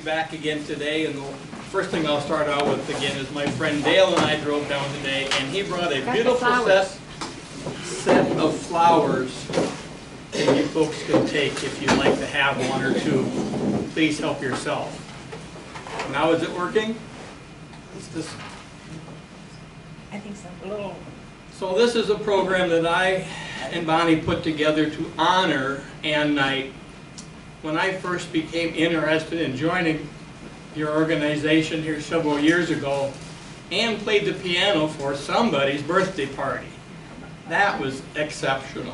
back again today, and the first thing I'll start out with again is my friend Dale and I drove down today, and he brought a beautiful set of flowers that you folks can take if you'd like to have one or two. Please help yourself. Now is it working? Is this? I think so. A little. So this is a program that I and Bonnie put together to honor Ann Knight. When I first became interested in joining your organization here several years ago, Ann played the piano for somebody's birthday party. That was exceptional.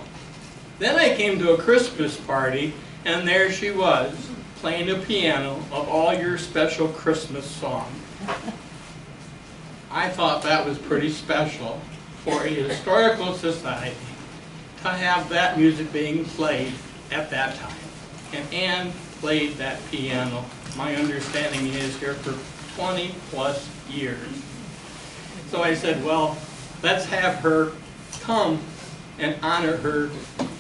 Then I came to a Christmas party, and there she was, playing the piano of all your special Christmas songs. I thought that was pretty special for a historical society to have that music being played at that time. And Ann played that piano, my understanding is, here for 20 plus years. So I said, well, let's have her come and honor her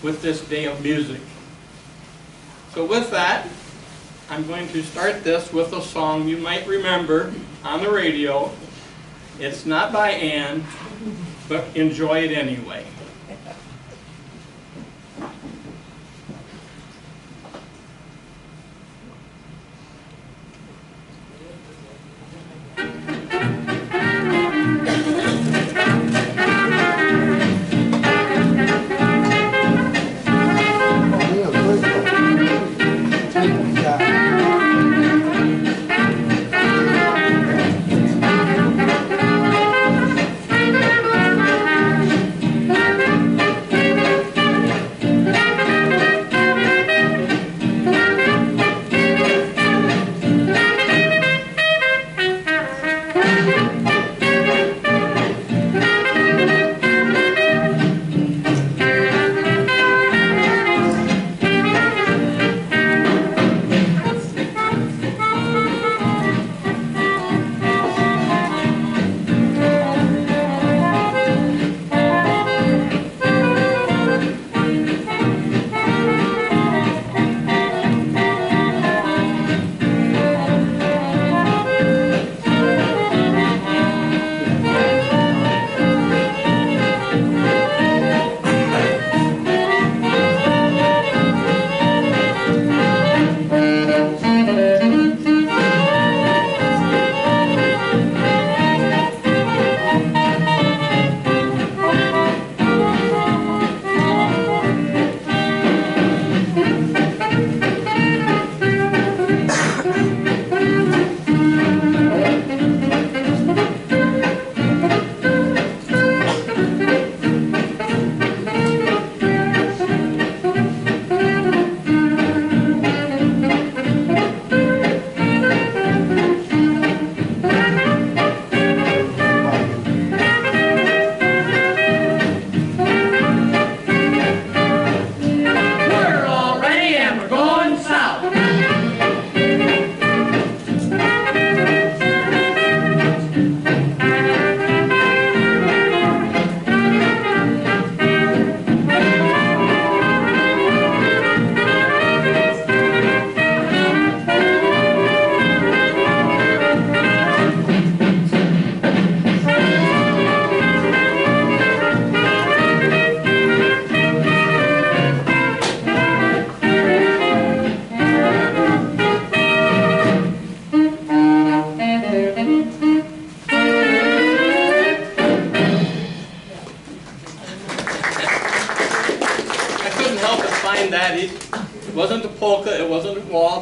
with this day of music. So with that, I'm going to start this with a song you might remember on the radio. It's not by Ann, but enjoy it anyway.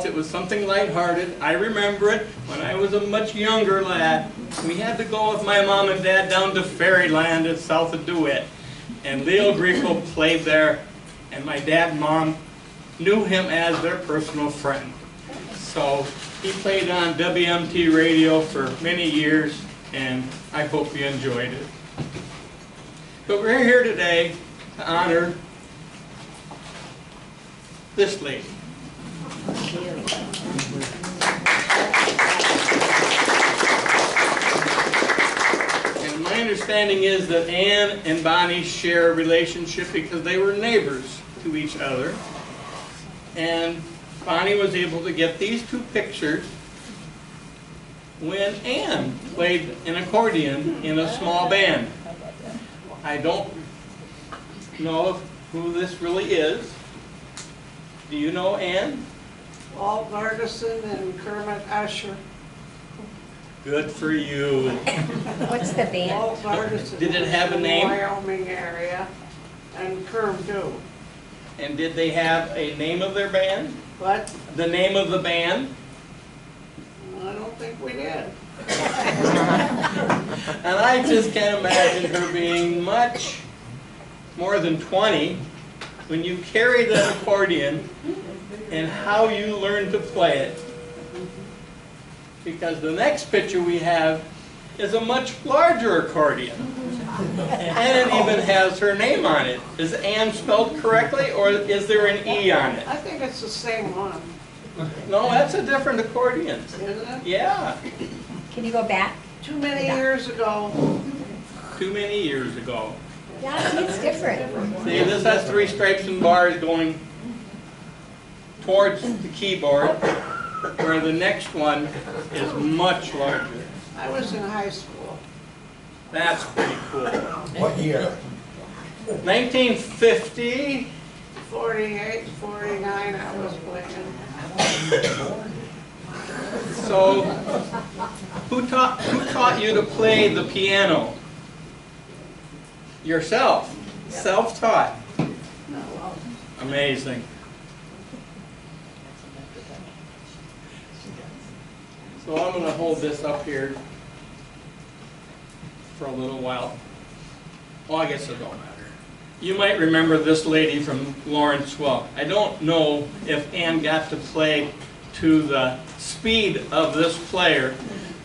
It was something lighthearted. I remember it when I was a much younger lad. We had to go with my mom and dad down to Fairyland at south of DeWitt. And Leo Grieco played there, and my dad and mom knew him as their personal friend. So he played on WMT radio for many years, and I hope you enjoyed it. But we're here today to honor this lady. And my understanding is that Ann and Bonnie share a relationship because they were neighbors to each other. And Bonnie was able to get these two pictures when Ann played an accordion in a small band. I don't know who this really is. Do you know Ann? Walt Nardison and Kermit Asher. Good for you. What's the band? Walt Nardison. Did it have a was name? in the Wyoming area, and Kerm too. And did they have a name of their band? But The name of the band? I don't think we did. And I just can't imagine her being much more than 20 when you carry that accordion and how you learn to play it. Because the next picture we have is a much larger accordion. And it even has her name on it. Is Ann spelled correctly, or is there an E on it? I think it's the same one, No, that's a different accordion. isn't it? Yeah, Can you go back? Too many years ago. too many years ago. Yeah, see, it's different. See, this has 3 stripes and bars going towards the keyboard, where the next one is much larger. I was in high school. That's pretty cool. What year? 1950, 48, 49, I was playing. so who taught you to play the piano? Yourself. Self-taught. Amazing. So I'm going to hold this up here for a little while. Well, I guess it don't matter. You might remember this lady from Lawrence Welk. I don't know if Ann got to play to the speed of this player,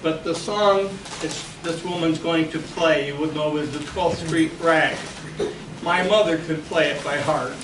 but the song this woman's going to play, you would know, is the 12th Street Rag. My mother could play it by heart.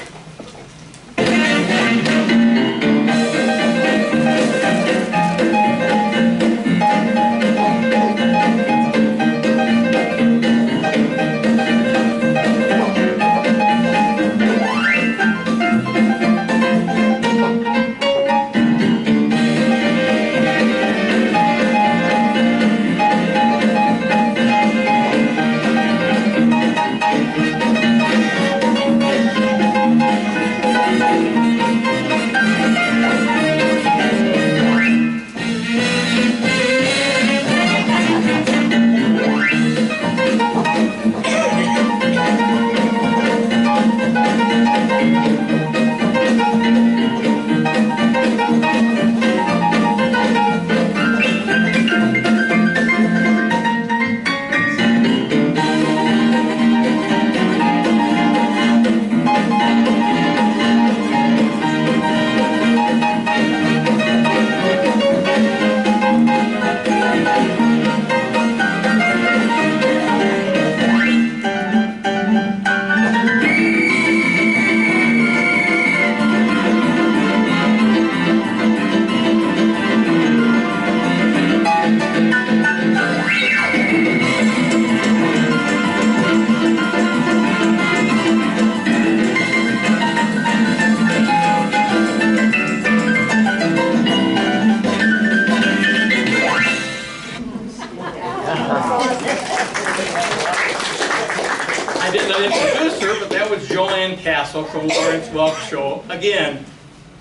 I didn't introduce her, but that was Joanne Castle from Lawrence Welk Show. Again,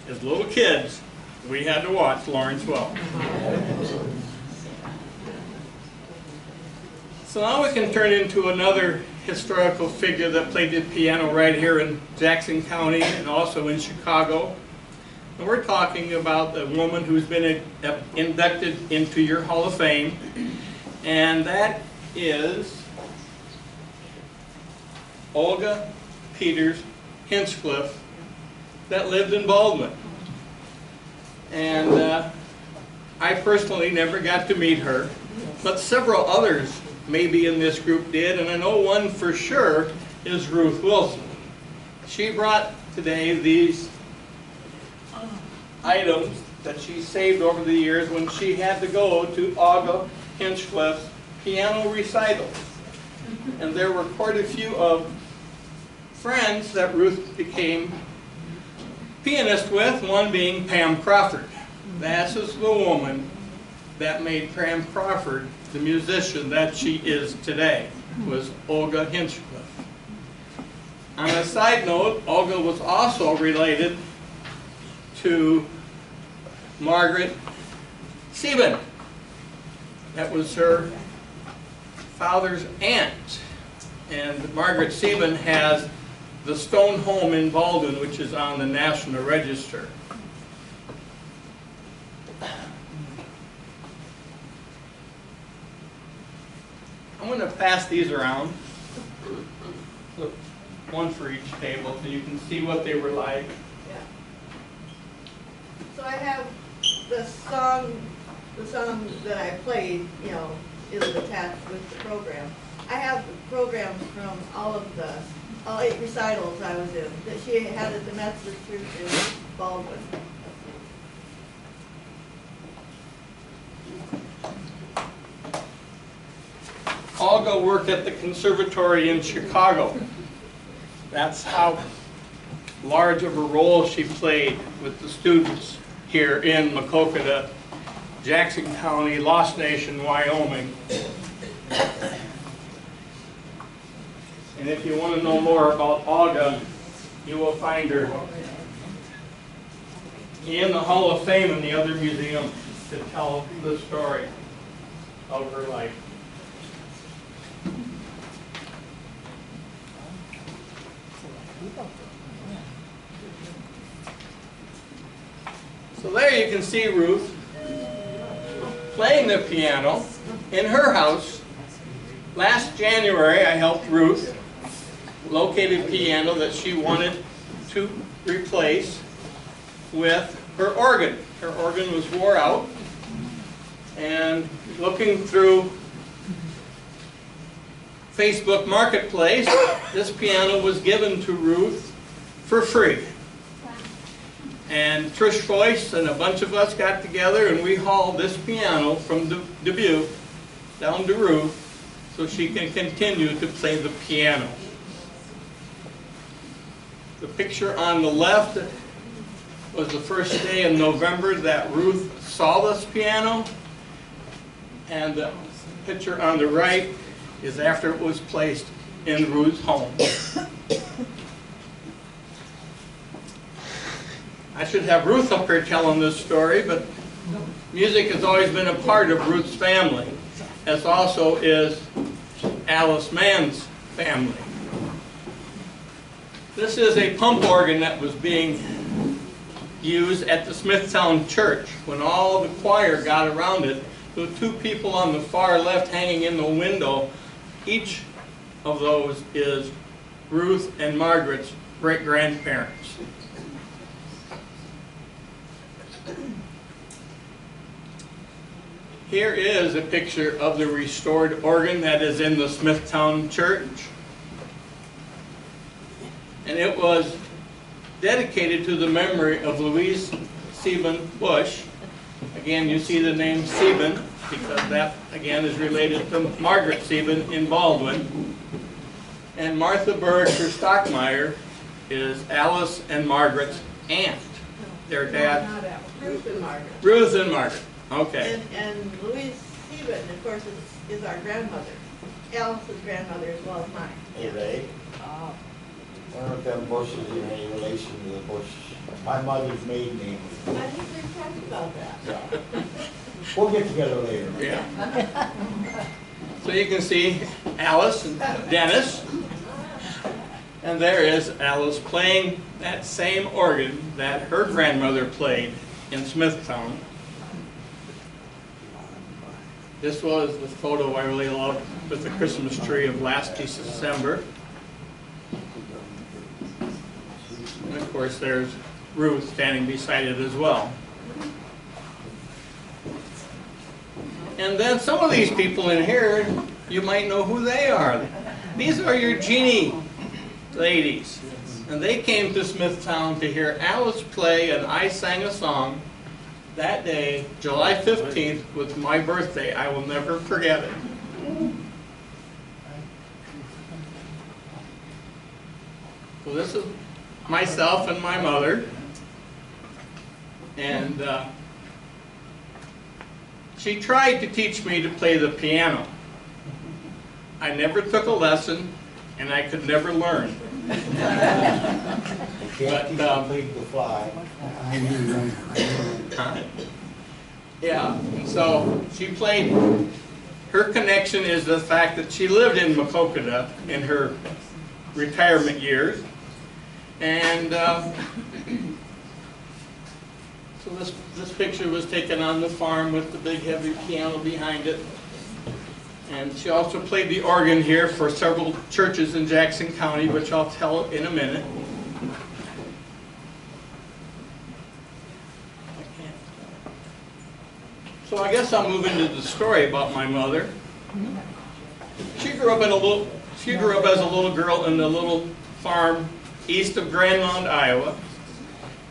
as little kids, we had to watch Lawrence Welk. So now we can turn into another historical figure that played the piano right here in Jackson County and also in Chicago. And we're talking about a woman who's been inducted into your Hall of Fame, and that is Olga Peters Hinchcliffe, that lived in Baldwin. And I personally never got to meet her, but several others maybe in this group did, and I know one for sure is Ruth Wilson. She brought today these items that she saved over the years when she had to go to Olga Hinchcliffe's piano recitals. And there were quite a few of friends that Ruth became pianist with, one being Pam Crawford. That's the woman that made Pam Crawford the musician that she is today, was Olga Hinchcliffe. On a side note, Olga was also related to Margaret Sieben. That was her father's aunt. And Margaret Sieben has the stone home in Baldwin, which is on the National Register. I'm going to pass these around, so one for each table, so you can see what they were like. Yeah. So I have the song that I played, you know, is attached with the program. I have the programs from all 8 recitals I was in that she had at the Methodist Church in Baldwin. Olga worked at the conservatory in Chicago. That's how large of a role she played with the students here in Maquoketa, Jackson County, Lost Nation, Wyoming. And if you want to know more about Olga, you will find her in the Hall of Fame in the other museum to tell the story of her life. So there you can see Ruth playing the piano in her house. Last January I helped Ruth locate a piano that she wanted to replace with her organ. Her organ was wore out, and looking through Facebook Marketplace, this piano was given to Ruth for free. And Trish Foyce and a bunch of us got together and we hauled this piano from Dubuque down to Ruth so she can continue to play the piano. The picture on the left was the first day in November that Ruth saw this piano, and the picture on the right is after it was placed in Ruth's home. I should have Ruth up here telling this story, but music has always been a part of Ruth's family, as also is Alice Mann's family. This is a pump organ that was being used at the Smithtown Church. When all the choir got around it, the 2 people on the far left hanging in the window, each of those is Ruth and Margaret's great-grandparents. Here is a picture of the restored organ that is in the Smithtown Church. And it was dedicated to the memory of Louise Sieben Bush. Again, you see the name Sieben because that, again, is related to Margaret Sieben in Baldwin. And Martha Berger Stockmeyer is Alice and Margaret's aunt. Their dad. Not Alice. Ruth and Margaret. Ruth and Margaret. Okay. And Louise Sieben, of course, is our grandmother. Alice's grandmother as well as mine. Hey, Ray. Oh. I don't know if them Bush is in any relation to the Bush. My mother's maiden name. I think they're talking about that. We'll get together later. Yeah. So you can see Alice and Dennis. And there is Alice playing that same organ that her grandmother played in Smithtown. This was the photo I really loved with the Christmas tree of last December. And of course there's Ruth standing beside it as well. And then some of these people in here, you might know who they are. These are your Genie ladies. And they came to Smithtown to hear Alice play and I sang a song that day, July 15th, was my birthday. I will never forget it. So this is myself and my mother. And she tried to teach me to play the piano. I never took a lesson, and I could never learn. You can't teach the pig to fly. Yeah, and so she played. Her connection is the fact that she lived in Maquoketa in her retirement years. And so this picture was taken on the farm with the big heavy piano behind it. And she also played the organ here for several churches in Jackson County, which I'll tell in a minute. So I guess I'll move into the story about my mother. She grew up as a little girl in a little farm east of Grand Mound, Iowa.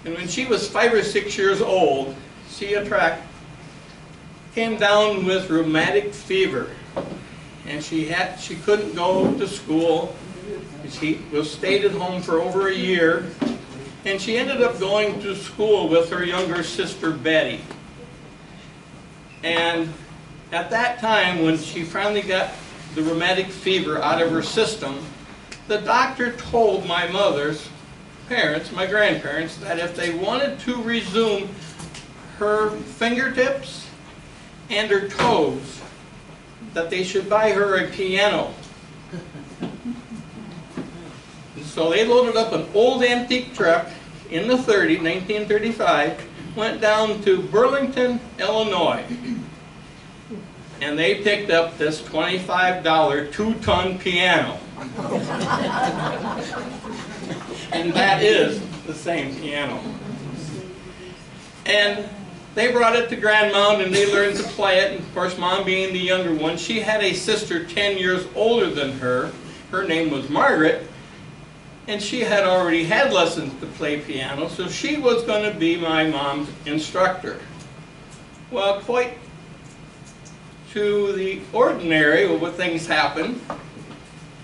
And when she was 5 or 6 years old, she came down with rheumatic fever. And she couldn't go to school. She stayed at home for over a year. And she ended up going to school with her younger sister, Betty. And at that time, when she finally got the rheumatic fever out of her system, the doctor told my mother's parents, my grandparents, that if they wanted to resume her fingertips and her toes, that they should buy her a piano. And so they loaded up an old antique truck in the 1935, went down to Burlington, Illinois, and they picked up this $25 2-ton piano. And that is the same piano. And they brought it to Grand Mound and they learned to play it. And of course, Mom being the younger one, she had a sister 10 years older than her. Her name was Margaret. And she had already had lessons to play piano, so she was going to be my mom's instructor. Well, quite to the ordinary of what things happened,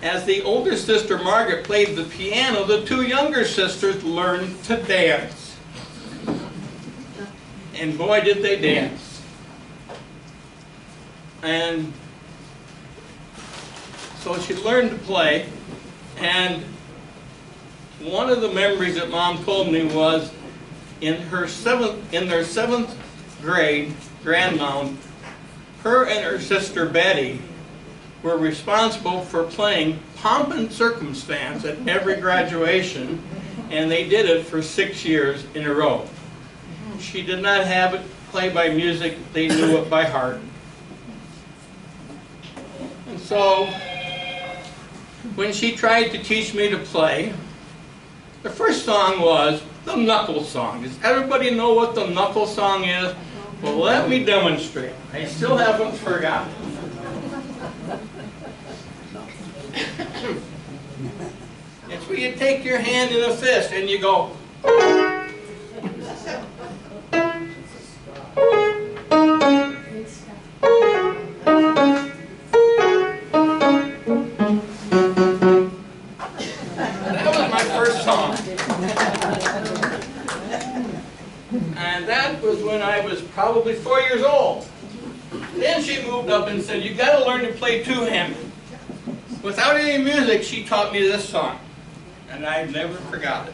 as the older sister Margaret played the piano, the two younger sisters learned to dance. And boy, did they dance. And so she learned to play, and one of the memories that Mom told me was in their 7th grade, Grand Mound, her and her sister Betty were responsible for playing Pomp and Circumstance at every graduation, and they did it for 6 years in a row. She did not have it play by music, they knew it by heart. And so, when she tried to teach me to play, the first song was the Knuckle Song. Does everybody know what the Knuckle Song is? Well, let me demonstrate. I still haven't forgotten. It's where you take your hand in a fist and you go. And that was when I was probably 4 years old. Then she moved up and said, "You've got to learn to play two-handed." Without any music, she taught me this song, and I've never forgot it.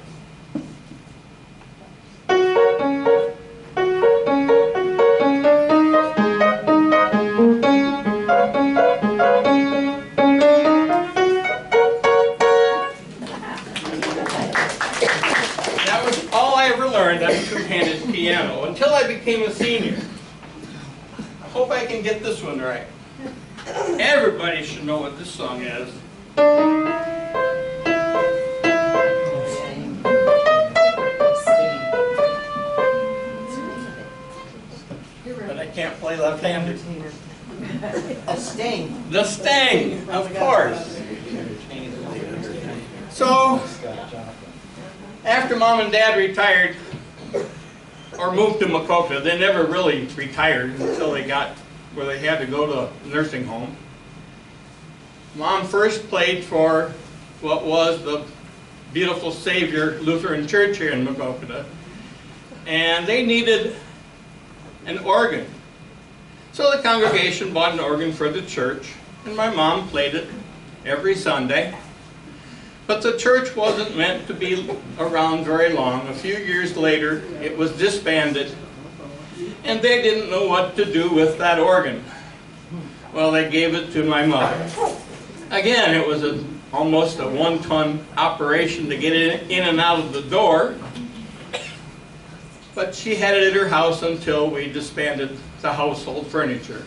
That was all I ever learned on two-handed piano until I became a senior. I hope I can get this one right. Everybody should know what this song is. But I can't play left-handed. A sting. The Sting, of course. So, after Mom and Dad retired, or moved to Maquoketa, they never really retired until they got where they had to go to a nursing home. Mom first played for what was the Beautiful Savior Lutheran Church here in Maquoketa, and they needed an organ. So the congregation bought an organ for the church, and my mom played it every Sunday. But the church wasn't meant to be around very long. A few years later, it was disbanded, and they didn't know what to do with that organ. Well, they gave it to my mother. Again, it was almost a one-ton operation to get it in and out of the door, but she had it at her house until we disbanded the household furniture.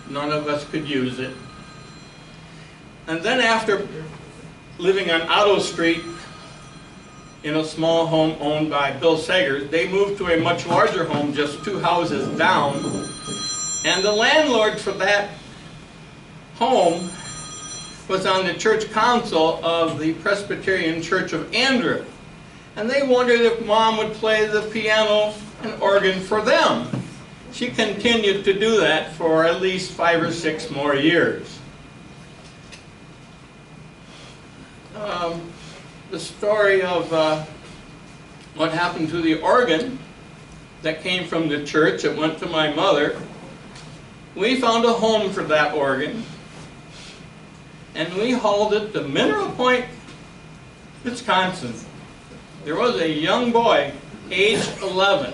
None of us could use it. And then after living on Otto Street in a small home owned by Bill Sager, they moved to a much larger home just 2 houses down, and the landlord for that home was on the church council of the Presbyterian Church of Andrew, and they wondered if Mom would play the piano and organ for them. She continued to do that for at least 5 or 6 more years. The story of what happened to the organ that came from the church that went to my mother. We found a home for that organ, and we hauled it to Mineral Point, Wisconsin. There was a young boy, age 11,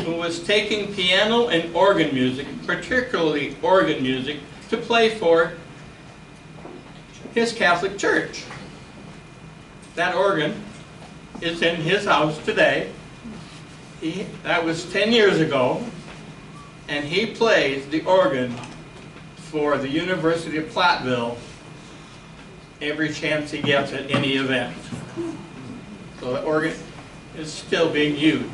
who was taking piano and organ music, particularly organ music, to play for his Catholic church. That organ is in his house today. That was 10 years ago, and he plays the organ for the University of Platteville every chance he gets at any event. So the organ is still being used.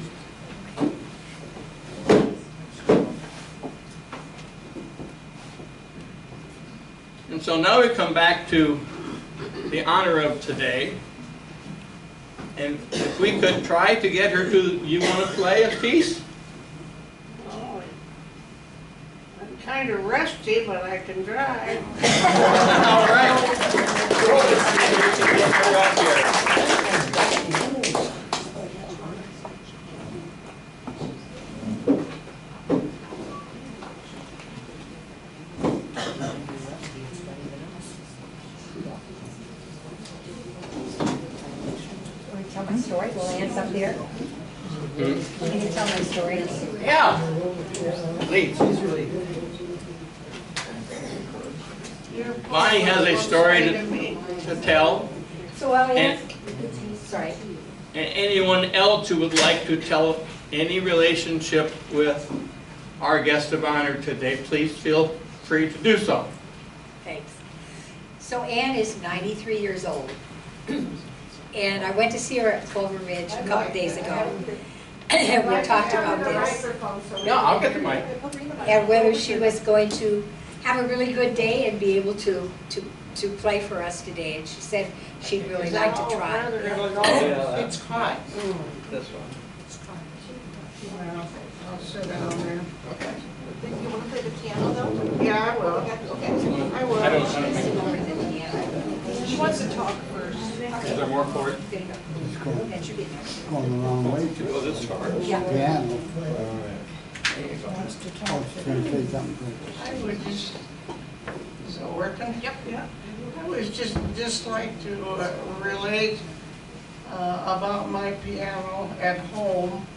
And so now we come back to the honor of today. And if we could try to get her to, you want to play a piece? Oh, I'm kind of rusty, but I can try. All right. Get her up here. Tell my story, will Ann's up there? Can you tell my story? Yeah. Please. Bonnie has a story to tell, So while and, sorry. and anyone else who would like to tell any relationship with our guest of honor today, please feel free to do so. Thanks. So Ann is 93 years old. And I went to see her at Clover Ridge a couple days ago. And we talked about this. Yeah, I'll get the mic. And whether she was going to have a really good day and be able to play for us today. And she said she'd really like to try. It's hot. This one. Well, I'll sit down there. Okay. You want to play the piano though? Yeah, I will. Okay. I will. I don't know. She wants to talk first. Is there more for it? That should be there. Going the wrong way. To go this far? Yeah. Piano. There you go. Oh, she's gonna say something good. I would just, is it working? Yep. Yeah. I would just like to relate about my piano at home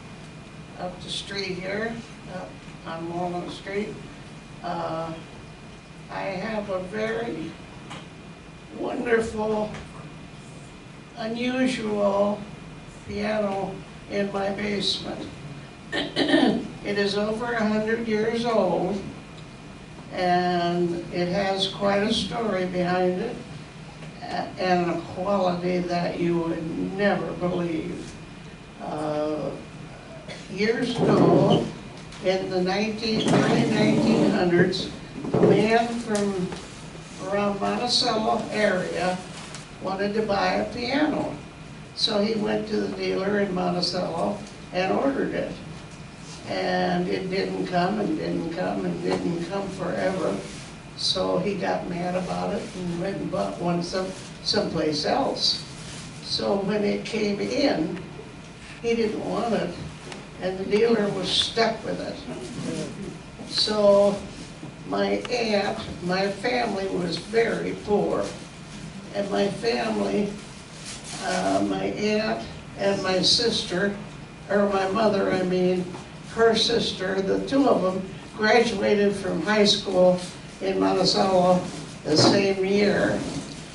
up the street here, up on Walnut Street. I have a very wonderful, unusual piano in my basement. It is over 100 years old, and it has quite a story behind it, and a quality that you would never believe. Years ago, in the early 1900s, a man from around Monticello area wanted to buy a piano. So he went to the dealer in Monticello and ordered it. And it didn't come and didn't come and didn't come forever. So he got mad about it and went and bought one someplace else. So when it came in, he didn't want it, and the dealer was stuck with it. So my aunt, my family was very poor. And my family, my aunt and my sister, or my mother, I mean, her sister, the two of them graduated from high school in Monticello the same year.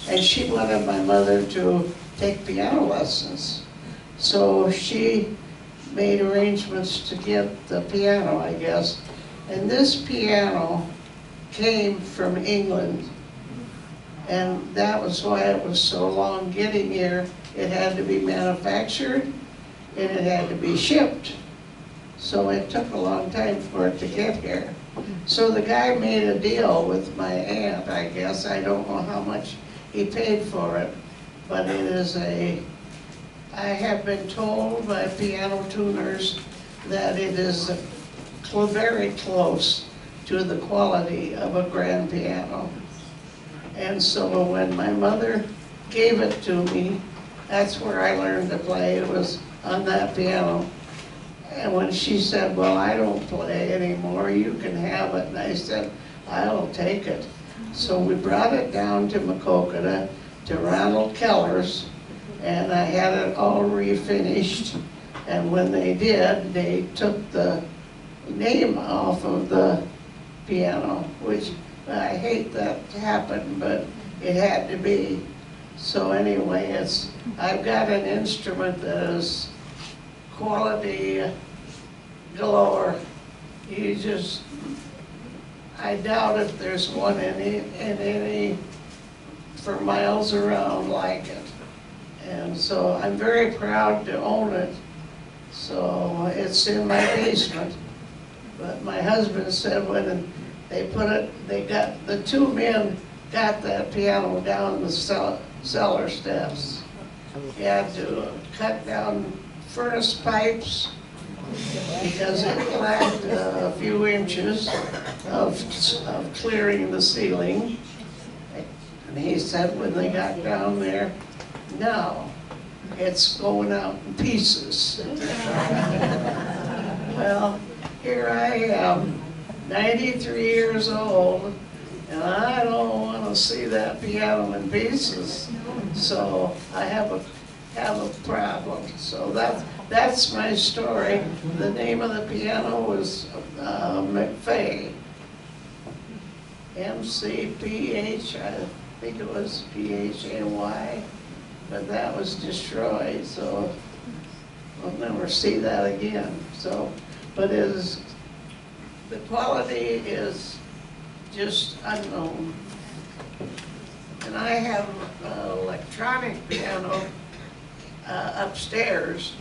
And she wanted my mother to take piano lessons. So she made arrangements to get the piano, I guess. And this piano came from England. And that was why it was so long getting here. It had to be manufactured and it had to be shipped. So it took a long time for it to get here. So the guy made a deal with my aunt, I guess. I don't know how much he paid for it, but it is I have been told by piano tuners that it is very close to the quality of a grand piano. And so when my mother gave it to me, that's where I learned to play. It was on that piano. And when she said, well, I don't play anymore, you can have it. And I said, I'll take it. So we brought it down to Maquoketa, to Ronald Keller's, and I had it all refinished. And when they did, they took the name off of the piano, which I hate that to happen, but it had to be. So anyway, I've got an instrument that is quality galore. I doubt if there's one in any for miles around like it. And so I'm very proud to own it. So it's in my basement. But my husband said when the two men got that piano down the cellar steps. He had to cut down furnace pipes because it lacked a few inches of clearing the ceiling. And he said when they got down there, now it's going out in pieces. Well, here I am, 93 years old, and I don't want to see that piano in pieces. So I have a problem. So that's my story. The name of the piano was McFay. M-C-P-H, I think it was P-H-A-Y, but that was destroyed, so we'll never see that again. So, but the quality is just unknown. And I have an electronic piano upstairs,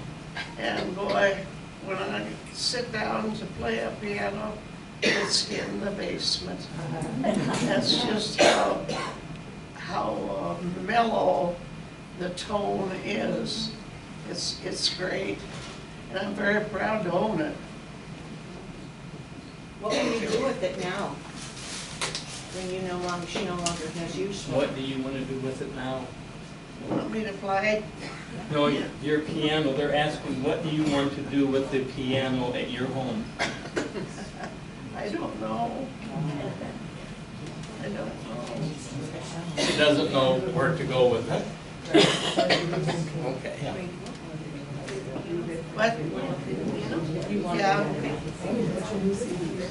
and boy, when I sit down to play a piano, it's in the basement. That's just how mellow the tone is. It's great, and I'm very proud to own it. What will you do with it now? When she no longer has use for it? What do you want to do with it now? Want me to play? No, your piano, they're asking, what do you want to do with the piano at your home? I don't know. I don't know. She doesn't know where to go with it. Okay. What? Yeah.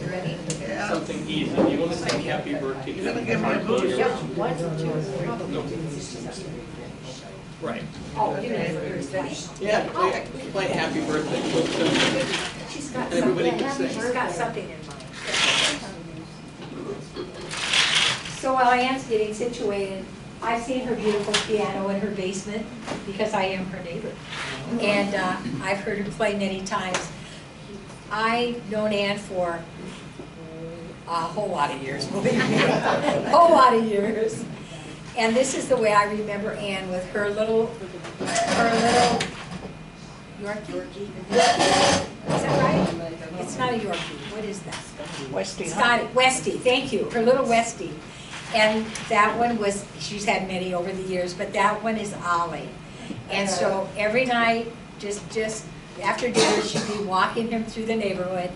Ready? Yeah. Something easy. You want to sing happy birthday? You're gonna give me a boost? No. Right. Oh, you know, yours, ready? Yeah, play happy birthday. She's got Everybody something, can sing. she's got something in mind. So while Ann's getting situated, I've seen her beautiful piano in her basement because I am her neighbor. And I've heard her play many times. I've known Ann for a whole lot of years, believe me, a whole lot of years. And this is the way I remember Ann with her little Yorkie. Is that right? It's not a Yorkie. What is that? Westie. Scotty, Westie, thank you, her little Westie. And that one was, she's had many over the years, but that one is Ollie. And so every night, just after dinner, she'd be walking him through the neighborhood,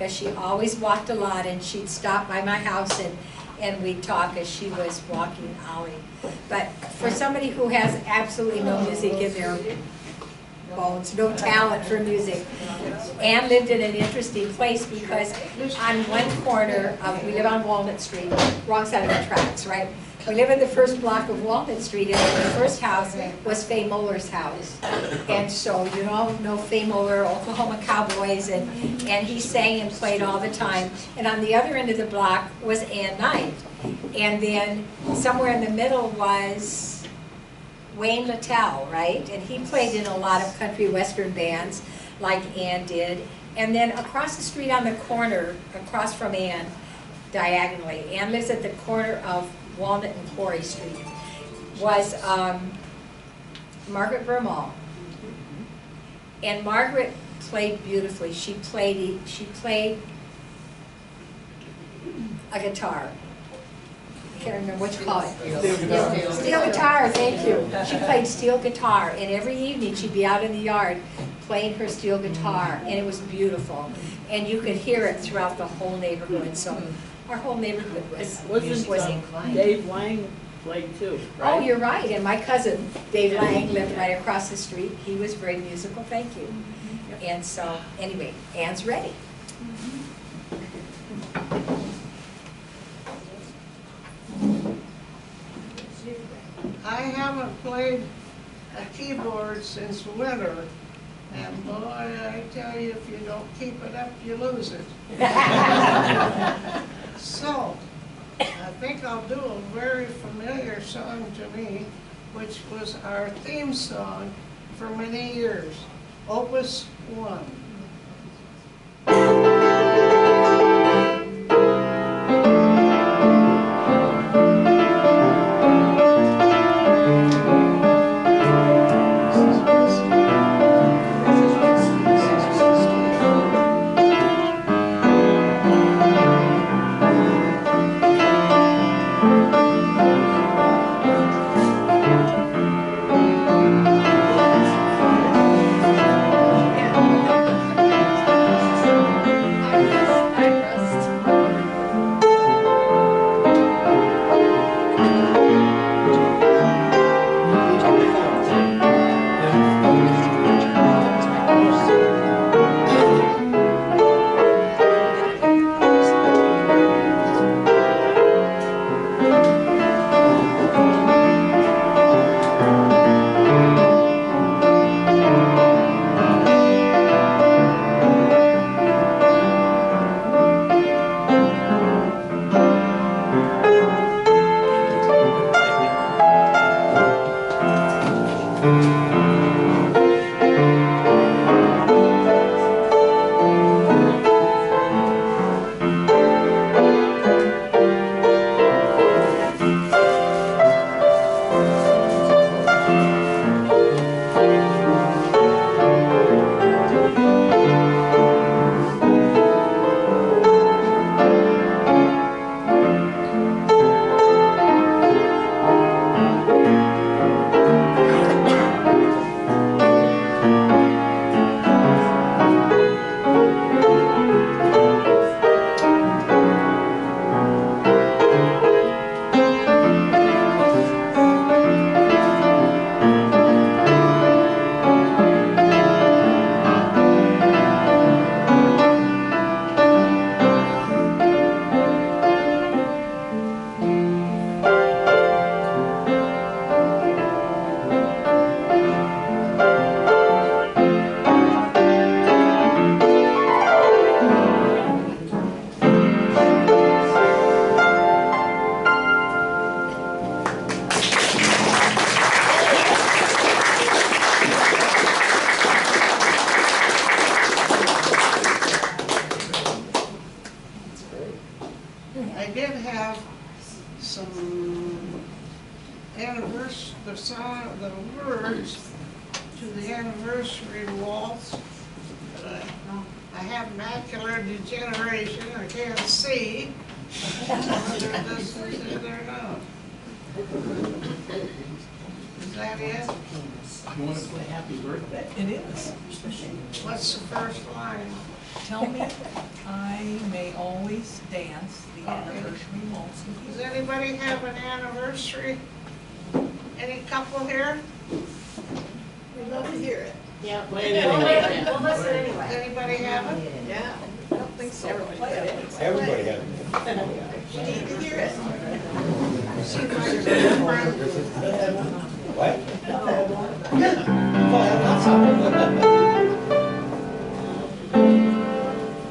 because she always walked a lot, and she'd stop by my house and we'd talk as she was walking Ollie. But for somebody who has absolutely no music in their bones, no talent for music, Ann lived in an interesting place because on one corner of, we live on Walnut Street, wrong side of the tracks, right? We live in the first block of Walnut Street, and the first house was Fay Muller's house. And so you all know Fay Muller, Oklahoma Cowboys, and he sang and played all the time. And on the other end of the block was Ann Knight. And then somewhere in the middle was Wayne Littell, right? And he played in a lot of country western bands like Ann did. And then across the street on the corner, across from Ann, diagonally, Ann lives at the corner of Walnut and Quarry Street, was Margaret Vermall. And Margaret played beautifully. She played a guitar. I can't remember what you call it. Steel guitar, thank you. She played steel guitar, and every evening she'd be out in the yard playing her steel guitar, and it was beautiful. And you could hear it throughout the whole neighborhood. So our whole neighborhood was inclined. Dave Lang played too, Oh, right? you're right, and my cousin, Dave Lang, lived right across the street. He was very musical, thank you. And so, anyway, Ann's ready. I haven't played a keyboard since winter, and boy, I tell you, if you don't keep it up, you lose it. So, I think I'll do a very familiar song to me, which was our theme song for many years, Opus 1. I did have some the words to the anniversary waltz. But I have macular degeneration, I can't see whether this is it or not. Is that it? I want to play Happy Birthday. It is. What's the first line? Tell me I may always dance the anniversary waltz with Does you. anybody have an anniversary? Any couple here? We'd love to hear it. Yeah. Play it anyway. We'll listen anyway. Anybody have it? Yeah. I don't think so. Play it anyway. Everybody had it. We need to hear it. See my girlfriend. What?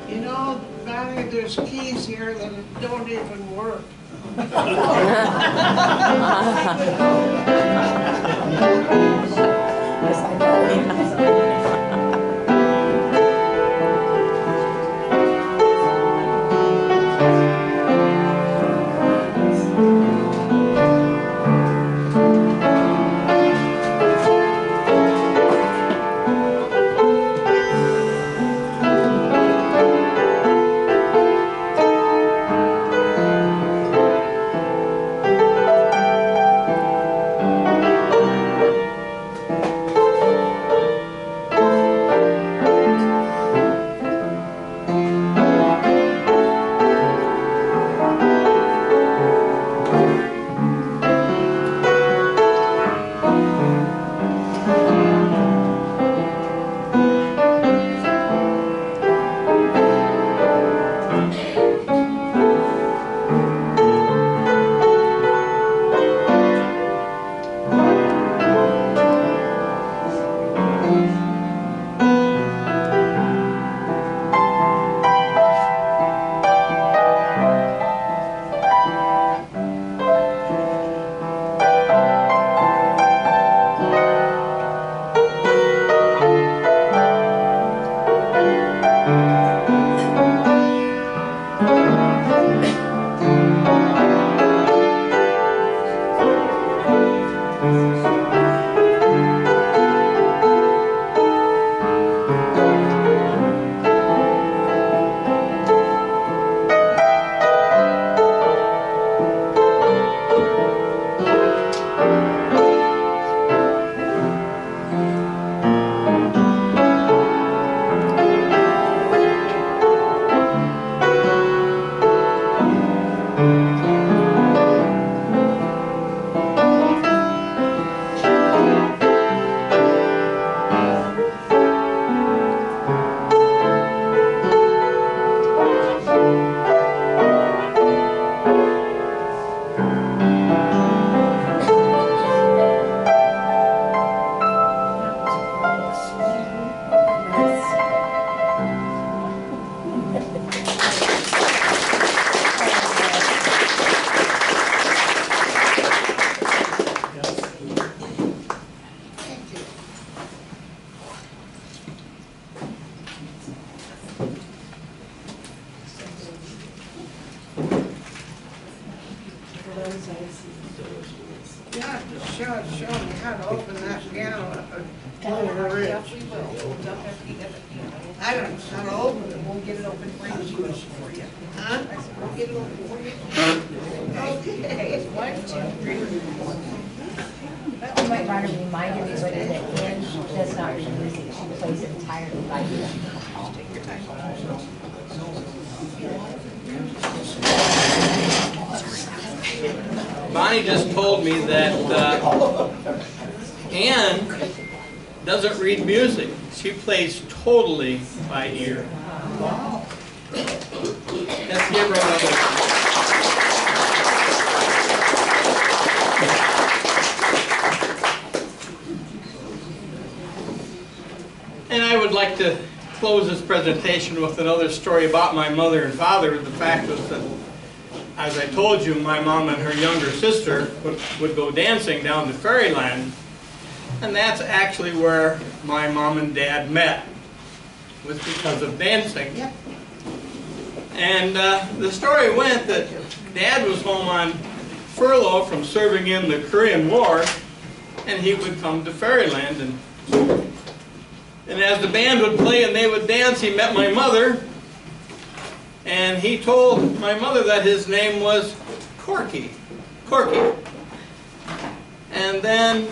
You know, Bonnie, there's keys here that don't even work. Yeah, just show me how to open that piano up and play the ridge. We will. We'll definitely get it. I don't know how to open it. We'll get it open for you. Huh? I said, we'll get it open for you. Okay. 1, 2, 3, 4. You might want to remind everybody that Ann does not read music, she plays it entirely by ear. Take your time. Bonnie just told me that Ann doesn't read music. She plays totally by ear. Let's give her another. And I would like to close this presentation with another story about my mother and father. The fact was that, as I told you, my mom and her younger sister would go dancing down to Fairyland, and that's actually where my mom and dad met, was because of dancing. And the story went that Dad was home on furlough from serving in the Korean War, and he would come to Fairyland, and as the band would play and they would dance, he met my mother, and he told my mother that his name was Corky. And then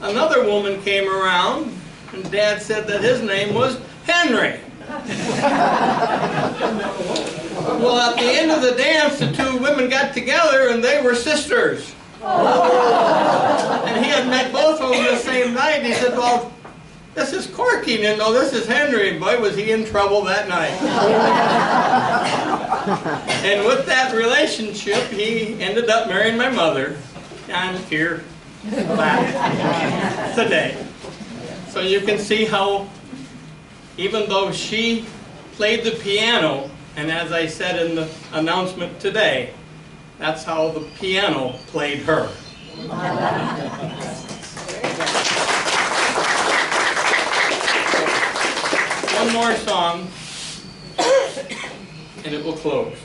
another woman came around, and Dad said that his name was Henry. Well, at the end of the dance, the two women got together and they were sisters. And he had met both of them the same night. He said, well, this is Corky, and no, this is Henry. And boy, was he in trouble that night. And with that relationship, he ended up marrying my mother. I'm here today. So you can see how, even though she played the piano, and as I said in the announcement today, that's how the piano played her. One more song, and it will close.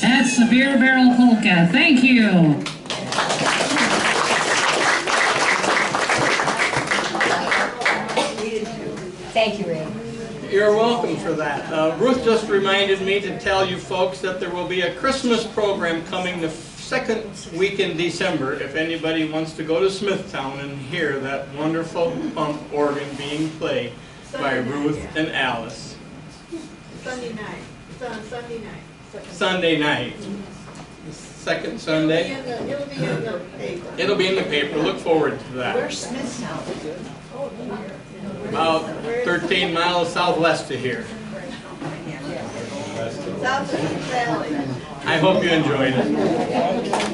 That's the Beer Barrel Polka. Thank you. Thank you, Ray. You're welcome for that. Ruth just reminded me to tell you folks that there will be a Christmas program coming the second week in December if anybody wants to go to Smithtown and hear that wonderful pump organ being played by Ruth and Alice. Sunday night. It's on Sunday night. Sunday night. The second Sunday. It'll be in the paper. It'll be in the paper. Look forward to that. Where's Smithtown? About 13 miles southwest of here. South Valley. I hope you enjoyed it.